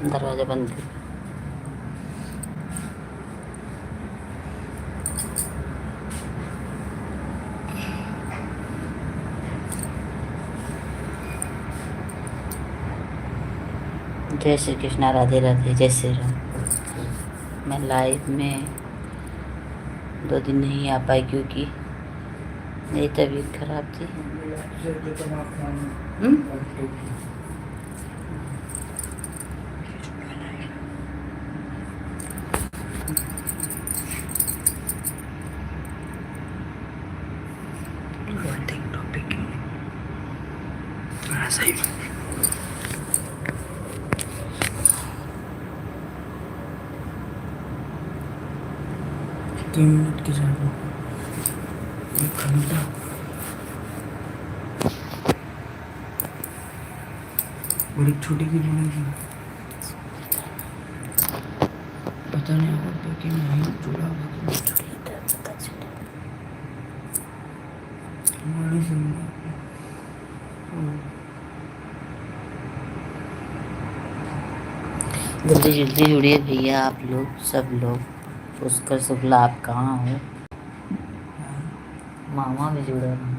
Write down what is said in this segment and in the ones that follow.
दरवाजा बंद कर। जय श्री कृष्णा, राधे राधे, जय श्री राम। मैं लाइव में 2 दिन नहीं आ पाई क्योंकि मेरी तबीयत खराब थी। सही 3 मिनट की जरूरत, 1 घंटा। बड़ी छोटी की बनेगी, पता नहीं और पे कि नहीं जुड़ा हुआ पता चले। हमारी जिंदगी। जल्दी जल्दी जुड़िए भैया, आप लोग सब लोग। पुष्कर शुक्ला, आप कहाँ हो? मामा भी जुड़ा है।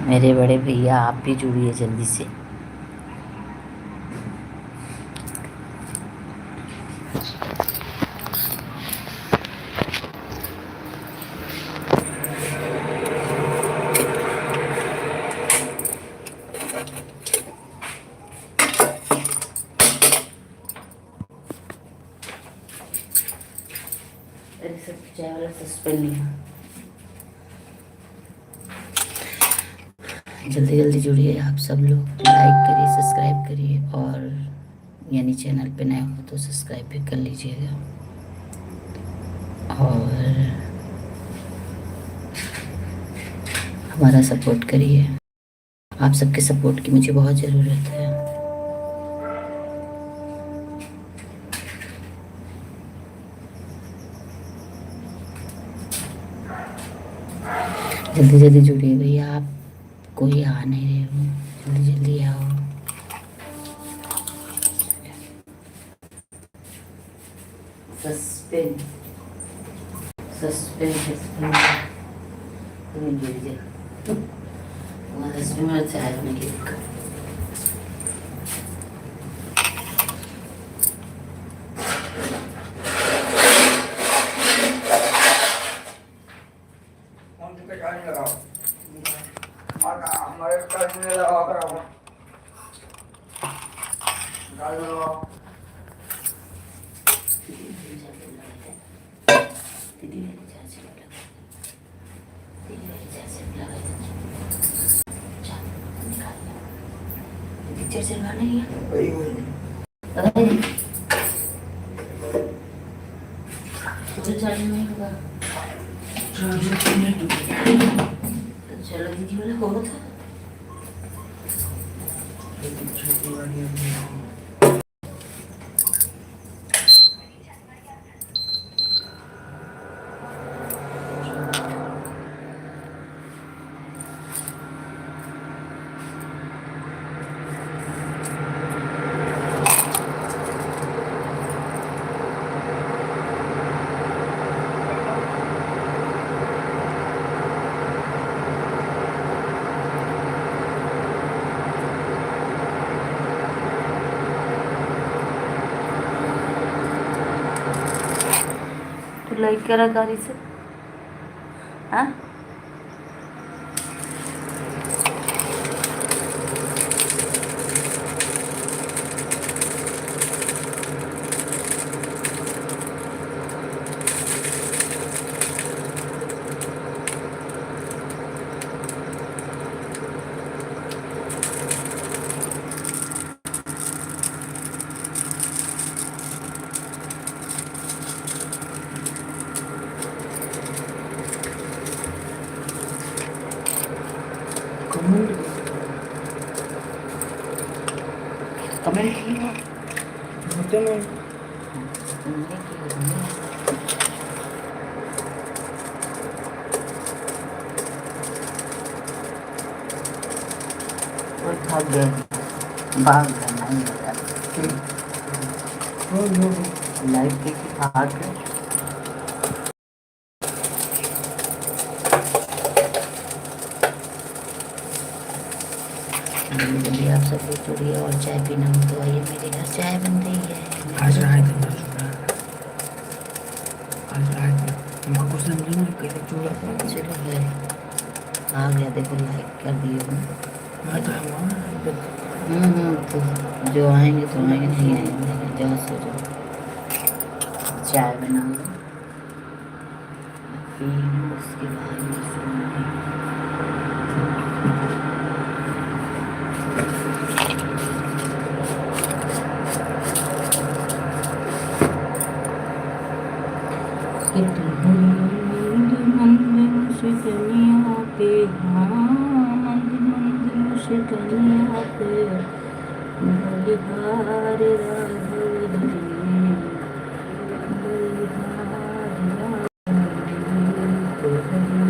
मेरे बड़े भैया, आप भी जुड़िए जल्दी से। चाय वाला सस्पेंड नहीं है। जल्दी जल्दी जुड़िए आप सब लोग, लाइक करिए, सब्सक्राइब करिए, और यानी चैनल पे नए हो तो सब्सक्राइब भी कर लीजिएगा। और हमारा सपोर्ट करिए। आप सबके सपोर्ट की मुझे बहुत ज़रूरत है। जल्दी जल्दी जुड़िए भैया, आप कोई आ नहीं रहे हो, जल्दी जल्दी आओ। सस्पेंस सस्पेंस सस्पेंस तुम्हें जुड़ जाए तुम्हारा सस्पेंस चाय होने की दिक्कत। नहीं होगा। चलो दीदी वाला होगा था। लाइक करा गाड़ी से। हाँ कमेंट किया होते नहीं। कोई थक गए, भाग जाना ही है। लाइट की भाग गए। जल्दी आप सब लोग चुड़िए और चाय पीना हो तो आइए, मेरे घर चाय बन रही है। आज रात में आज रात में हमको कुछ समझ नहीं कैसे चूड़ा पड़ा। चलो है, आ गया, देखो लाइक कर दिए। मैं तो तो जो आएंगे तो आएंगे, नहीं आएंगे जाओ सो जाओ। चाय बनाओ, फिर उसके बाद में सोएंगे। मंदिर से कनिया पे, हाँ मंदिर से कनिया पे, बलिहार राघव धनी, बलिहार राघव धनी,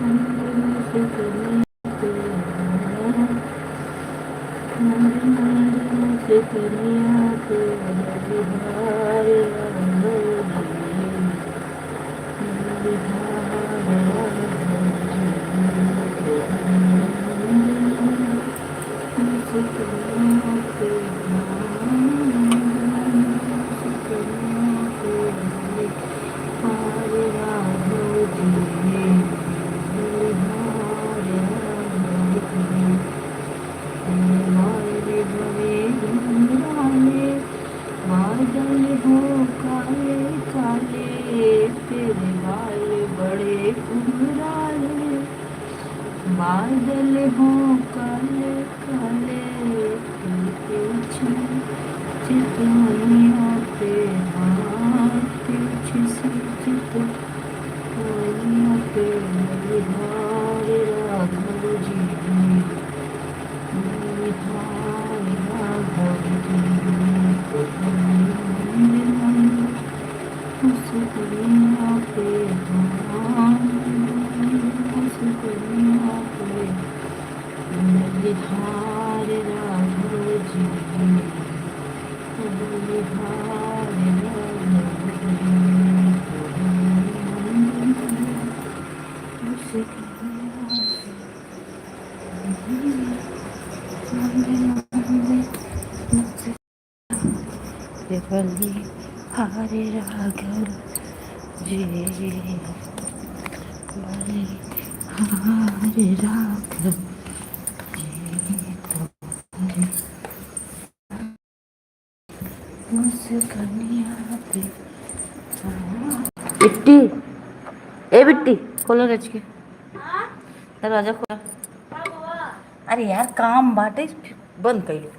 मंदिर से कनिया पे, मंदिर से कनिया पे, बलिहार राघव धनी। बादल हो काले काले, तेरे बाल बड़े उमराले, बादल हो काले काले, तेरे पीछे चितवनिया पे, हाथ पीछे से चितवनिया पे, बलिहार राघव जी, बलिहार राघव जी, उस दुनिया पे, उस दुनिया पे, बलिहार राघव जी, बलिहार राघव जी, उस दुनिया पे, बलिहार राघव जी, बलिहार राघव जी, उस कन्या पे। बिट्टी, ए बिट्टी खोलो रच के दरवाजा खोला। अरे यार काम बाटे, बंद कर लो।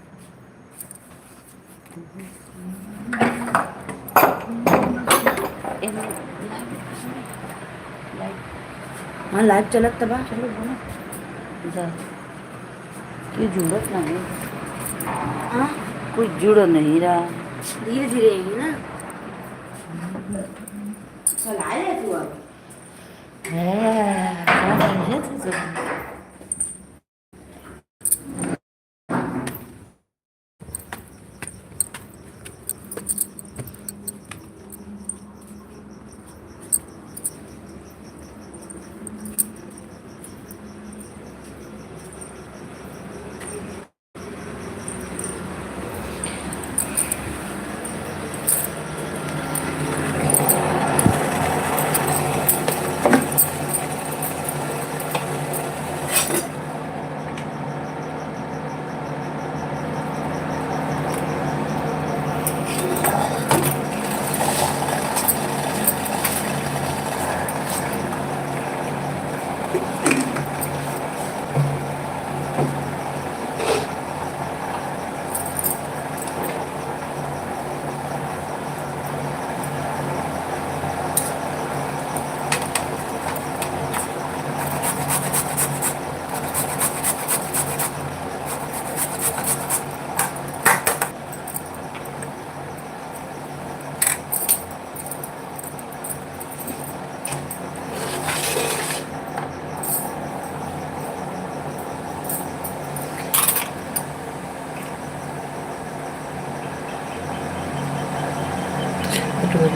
हाँ लाइव चलत तबा चलो बोलो जा, कोई जुड़त नहीं, हाँ कोई जुड़ नहीं रहा। धीरे धीरे आएंगे ना। चल आए तू अब है क्या समझे थे तुम?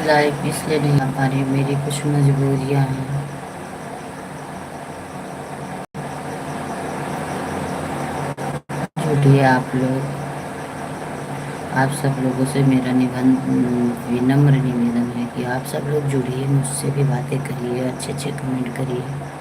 लाइव इसलिए नहीं आ पा रही, मेरी कुछ मजबूरियां हैं। जुड़िए आप लोग, आप सब लोगों से मेरा विनम्र निवेदन है कि आप सब लोग जुड़िए, मुझसे भी बातें करिए, अच्छे अच्छे कमेंट करिए।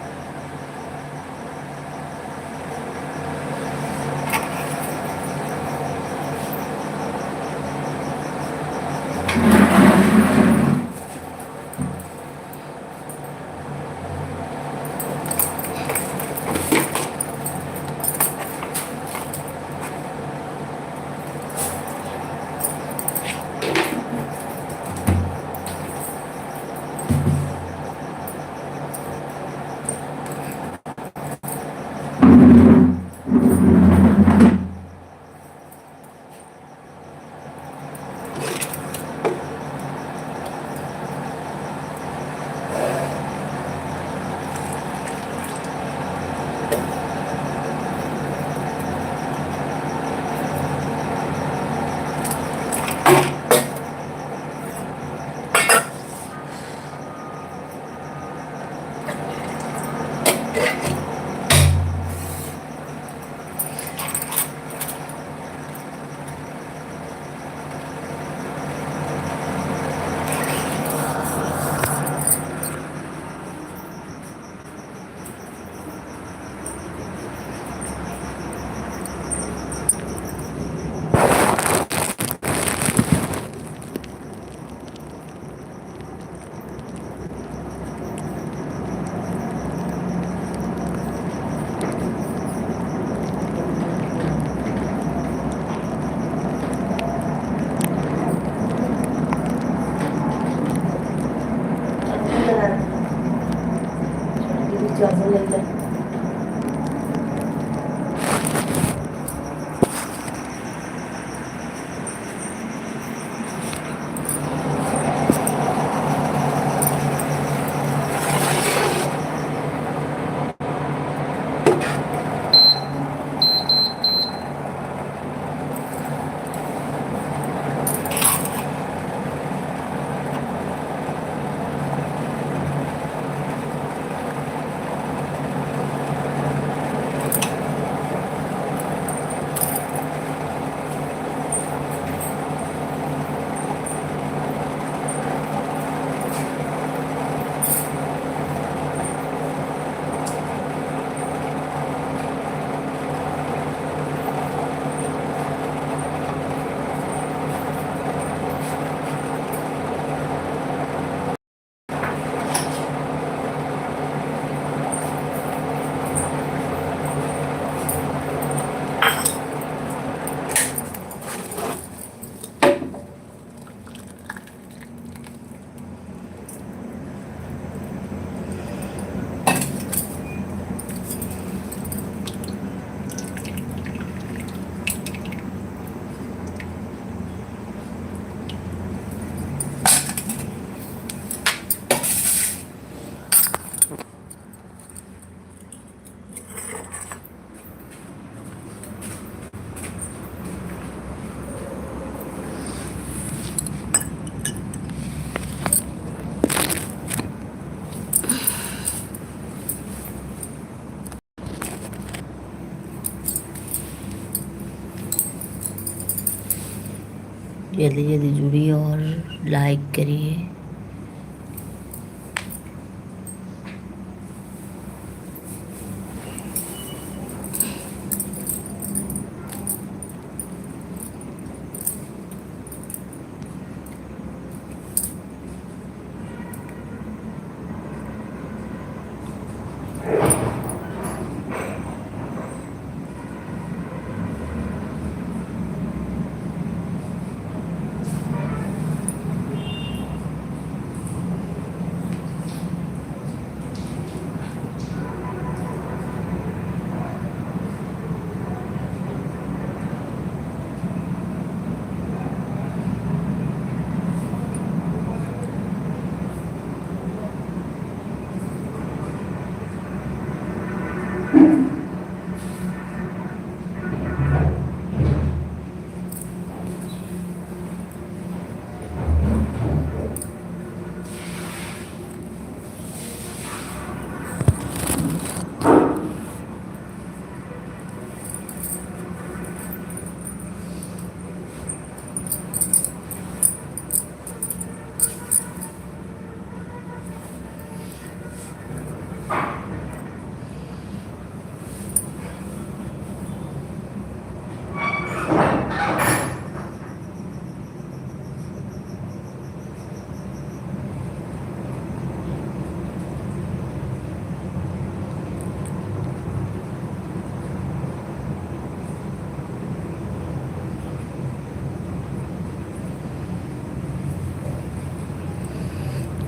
जल्दी जल्दी जुड़िए और लाइक करिए।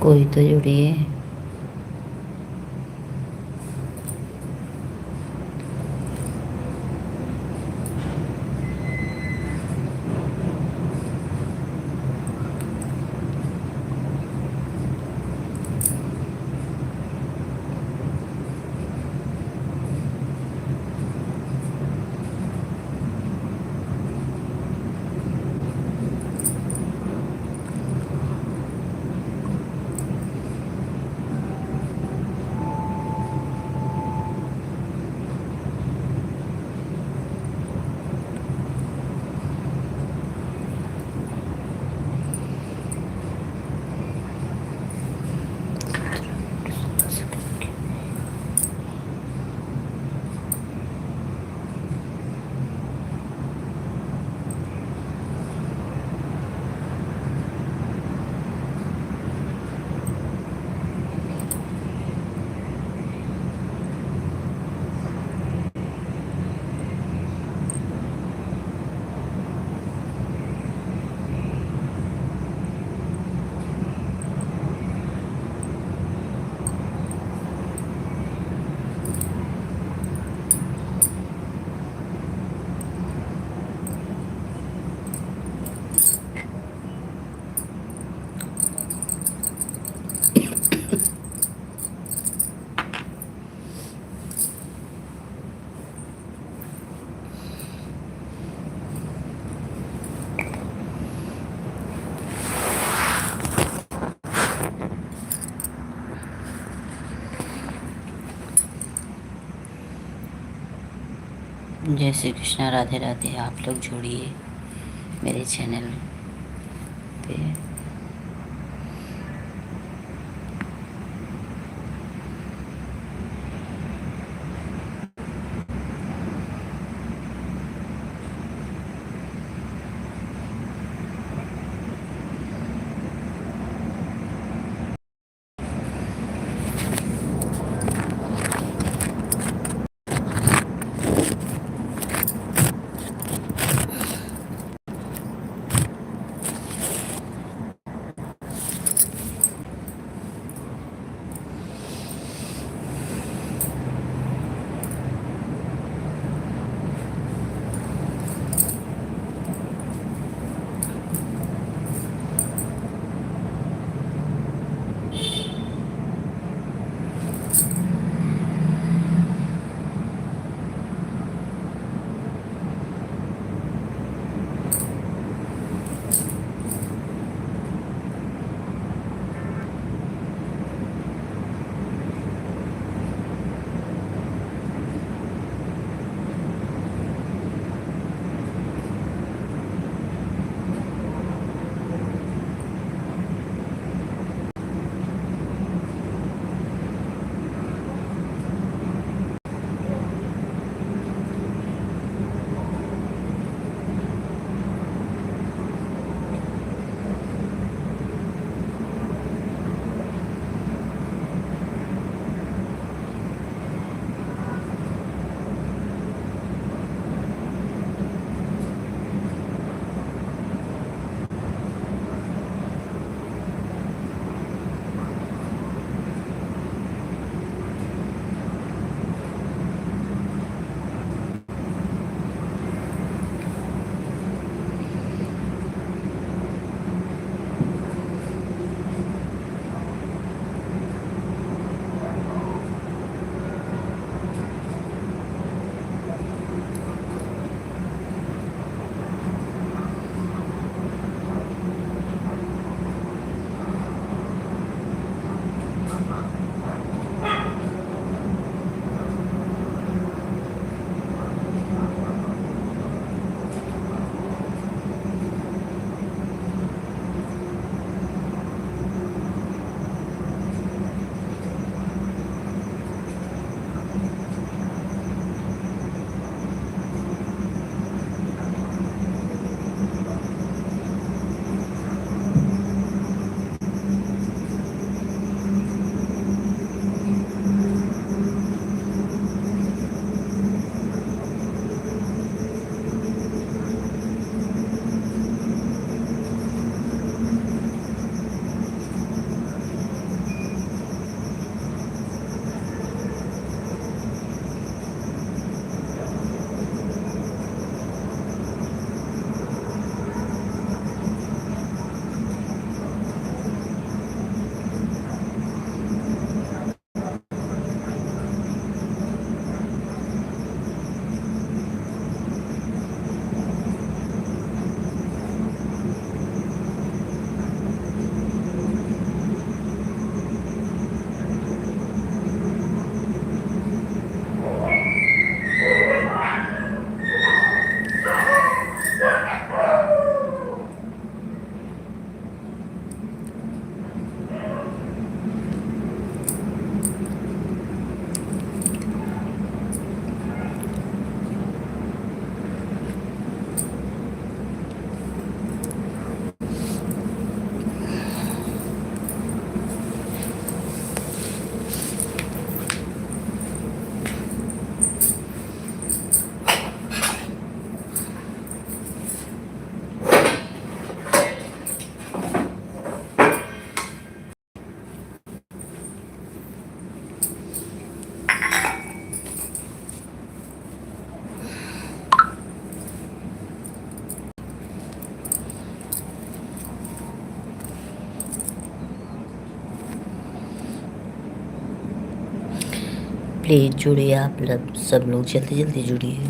कोई तो जुड़िए। जय श्री कृष्णा, राधे राधे। आप लोग जुड़िए मेरे चैनल पे। प्लीज़ जुड़िए, आप सब लोग जल्दी जल्दी जुड़िए।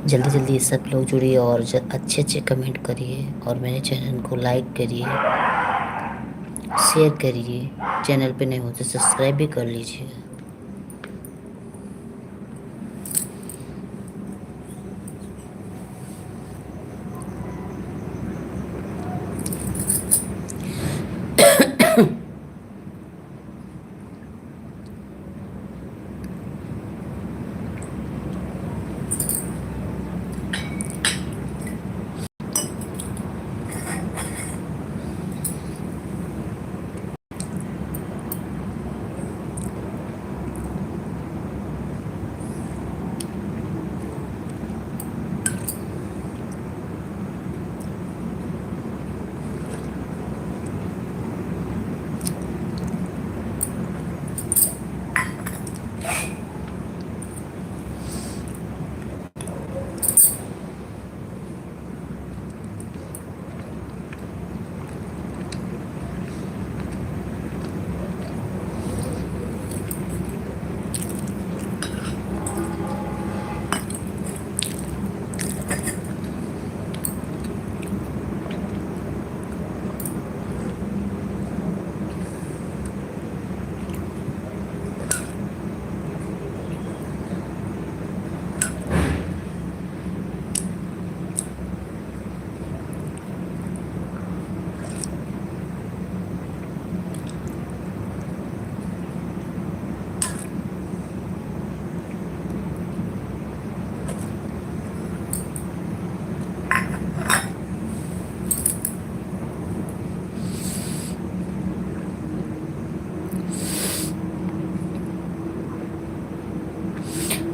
जल्दी जल्दी सब लोग जुड़िए और अच्छे अच्छे कमेंट करिए और मेरे चैनल को लाइक करिए, शेयर करिए। चैनल पे नहीं हो तो सब्सक्राइब भी कर लीजिए।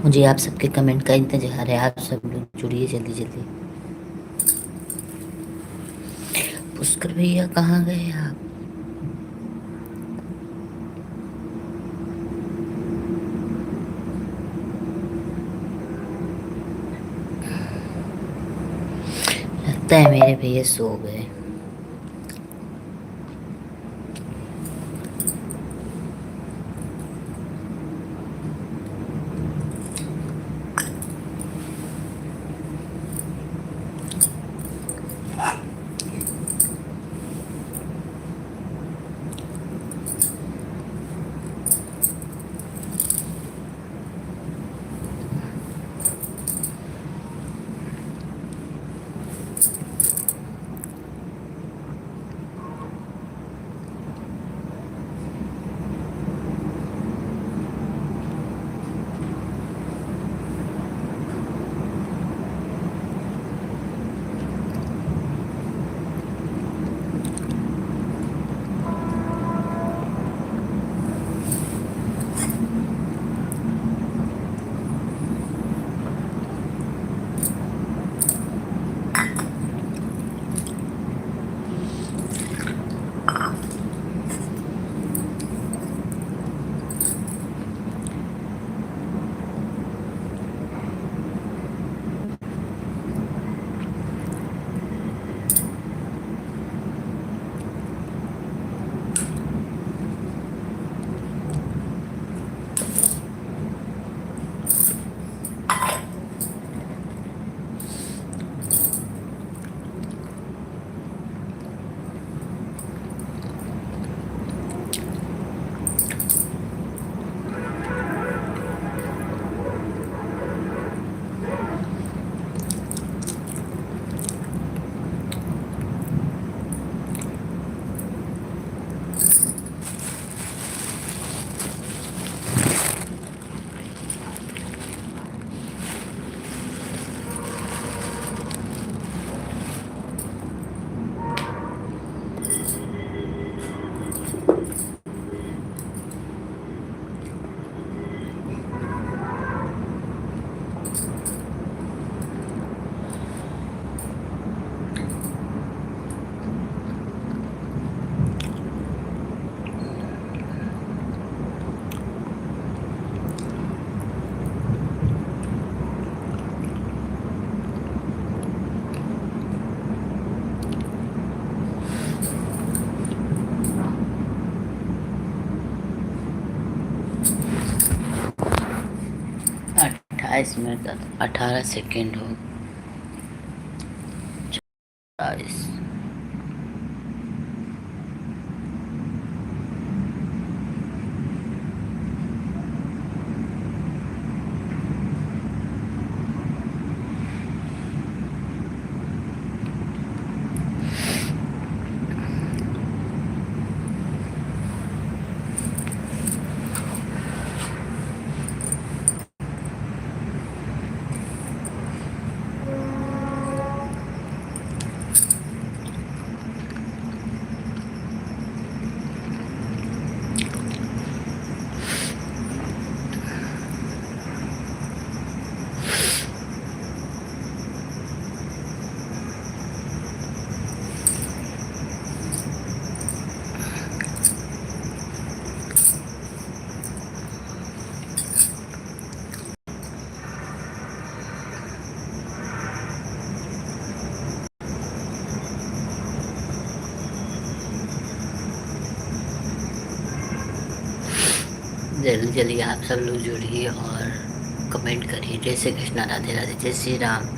मुझे आप सबके कमेंट का इंतजार है। आप सब लोग जुड़िए जल्दी जल्दी। पुष्कर भैया कहाँ गए आप? लगता है मेरे भैया सो गए। 28 मिनट 18 सेकेंड हो 22 जल्दी जल्दी आप सब लोग जुड़िए और कमेंट करिए। जय श्री कृष्णा, राधे राधे, जय श्री राम।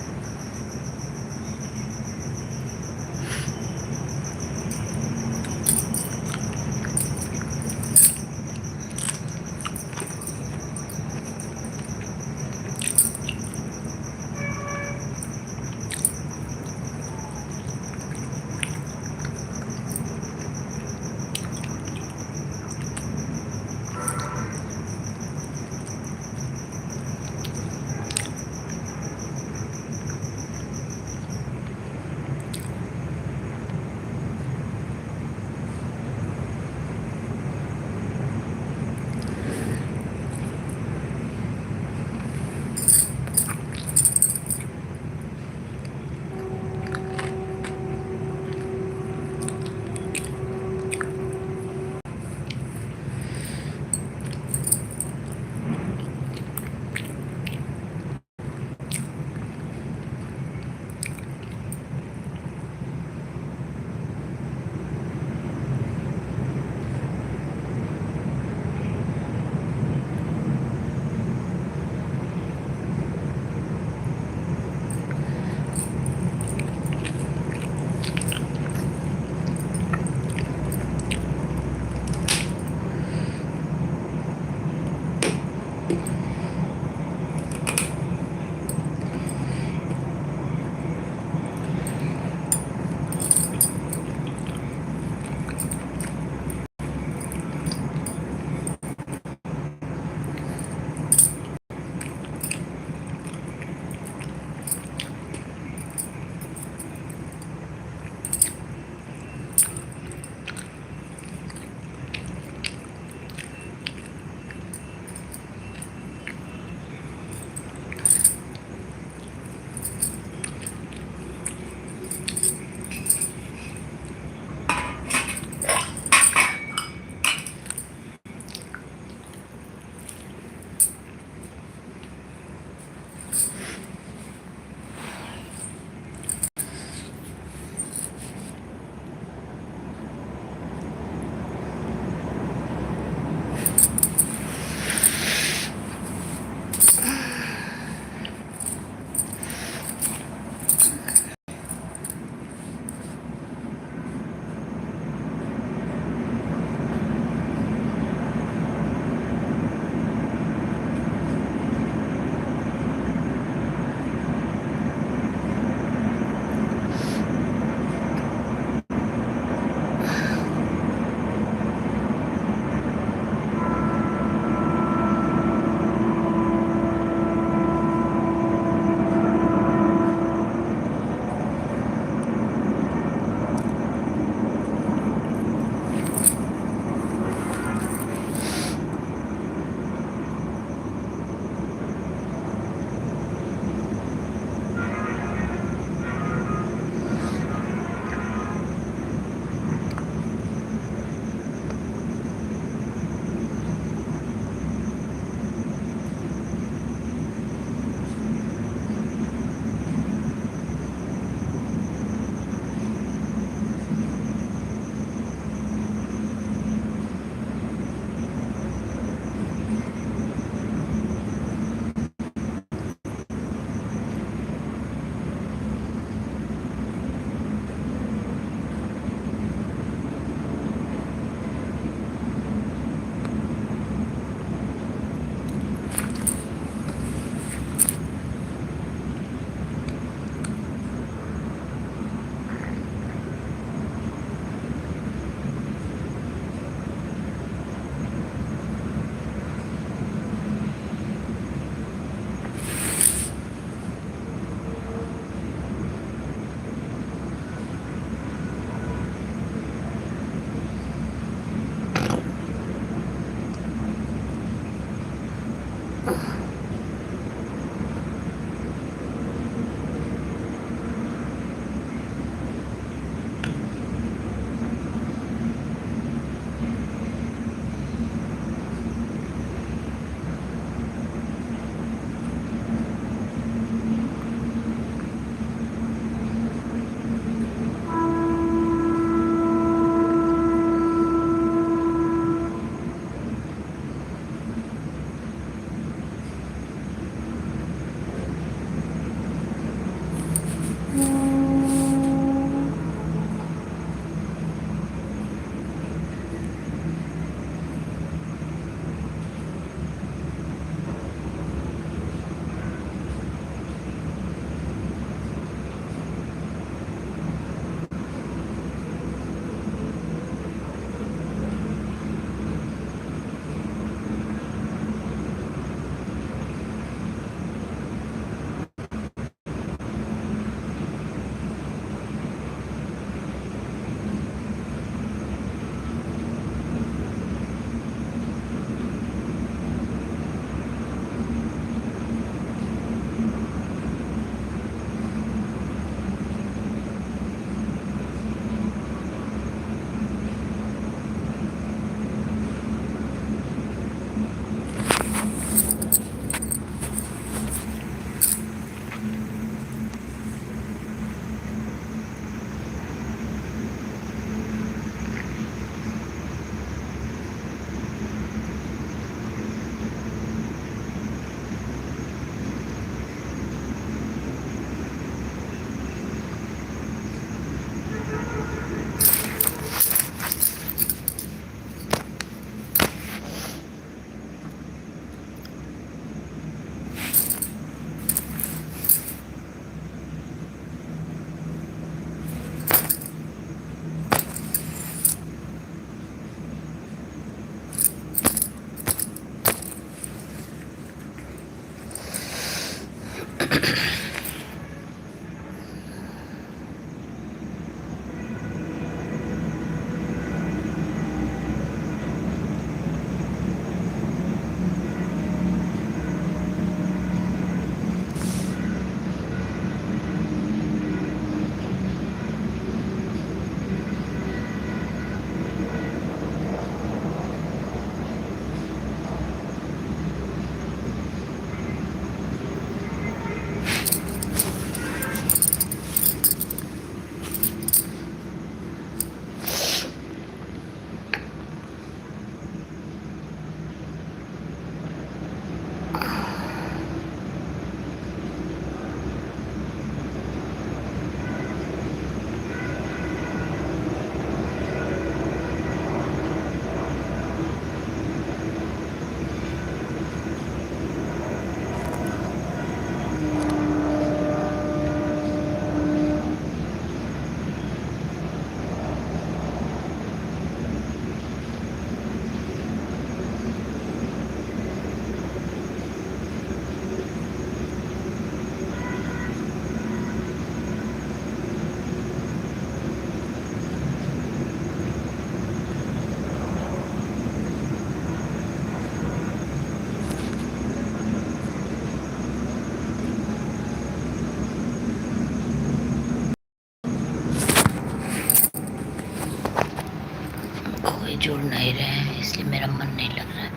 जुड़ नहीं रहे हैं, इसलिए मेरा मन नहीं लग रहा है।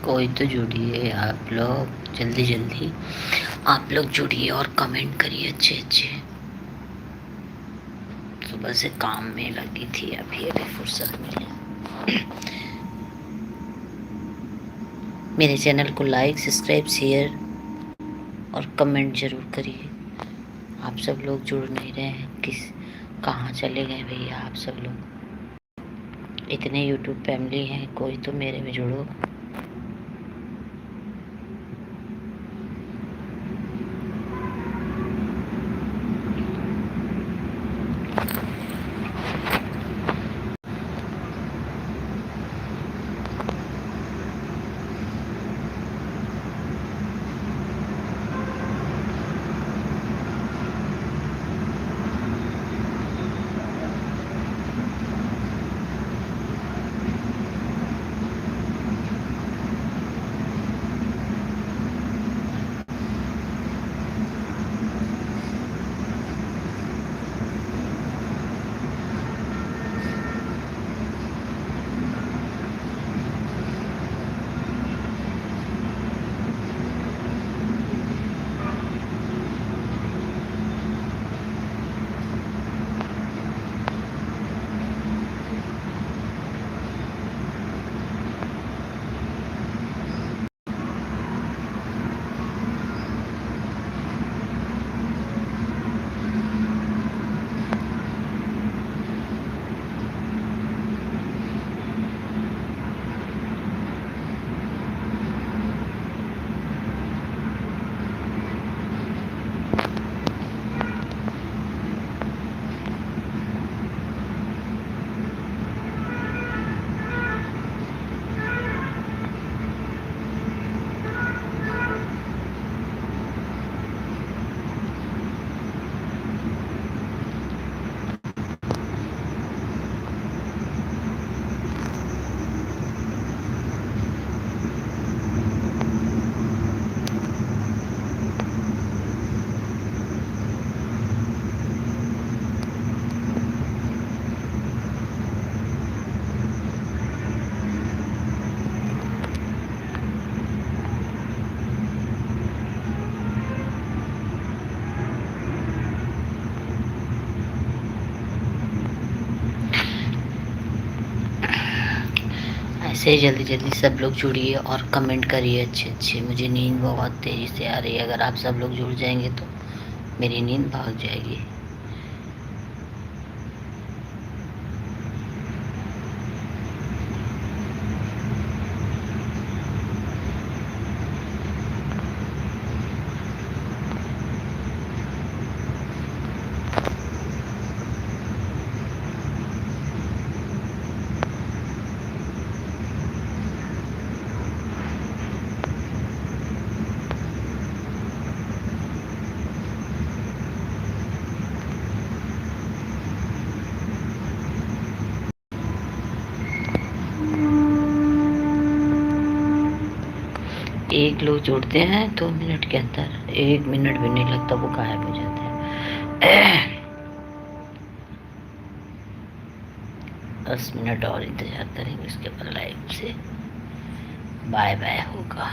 कोई तो जुड़िए आप लोग, जल्दी जल्दी आप लोग जुड़िए और कमेंट करिए अच्छे अच्छे। सुबह से काम में लगी थी, अभी अभी फुर्सत मिली। मेरे चैनल को लाइक, सब्सक्राइब, शेयर और कमेंट जरूर करिए। आप सब लोग जुड़ नहीं रहे हैं, कहाँ चले गए भैया आप सब लोग? इतने यूट्यूब फैमिली हैं, कोई तो मेरे में जुड़ो। ऐसे ही जल्दी जल्दी सब लोग जुड़िए और कमेंट करिए अच्छे अच्छे। मुझे नींद बहुत तेज़ी से आ रही है, अगर आप सब लोग जुड़ जाएंगे तो मेरी नींद भाग जाएगी। एक लोग जुड़ते हैं 2 मिनट के अंदर, 1 मिनट भी नहीं लगता वो गायब हो जाते हैं। 10 मिनट और इंतजार करेंगे, उसके बाद लाइव से बाय बाय होगा।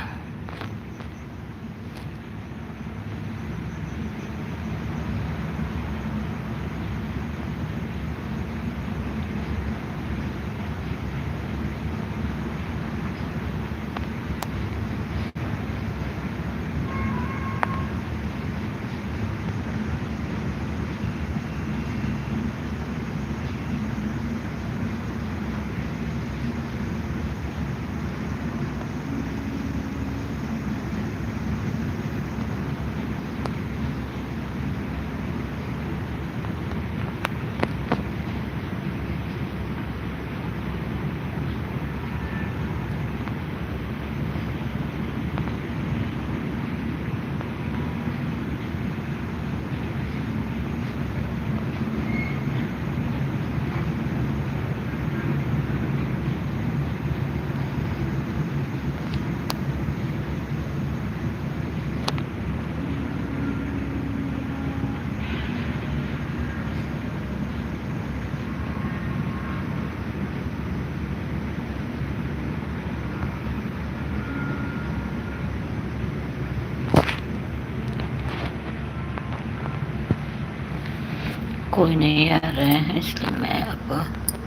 कोई नहीं आ रहे हैं, इसलिए मैं अब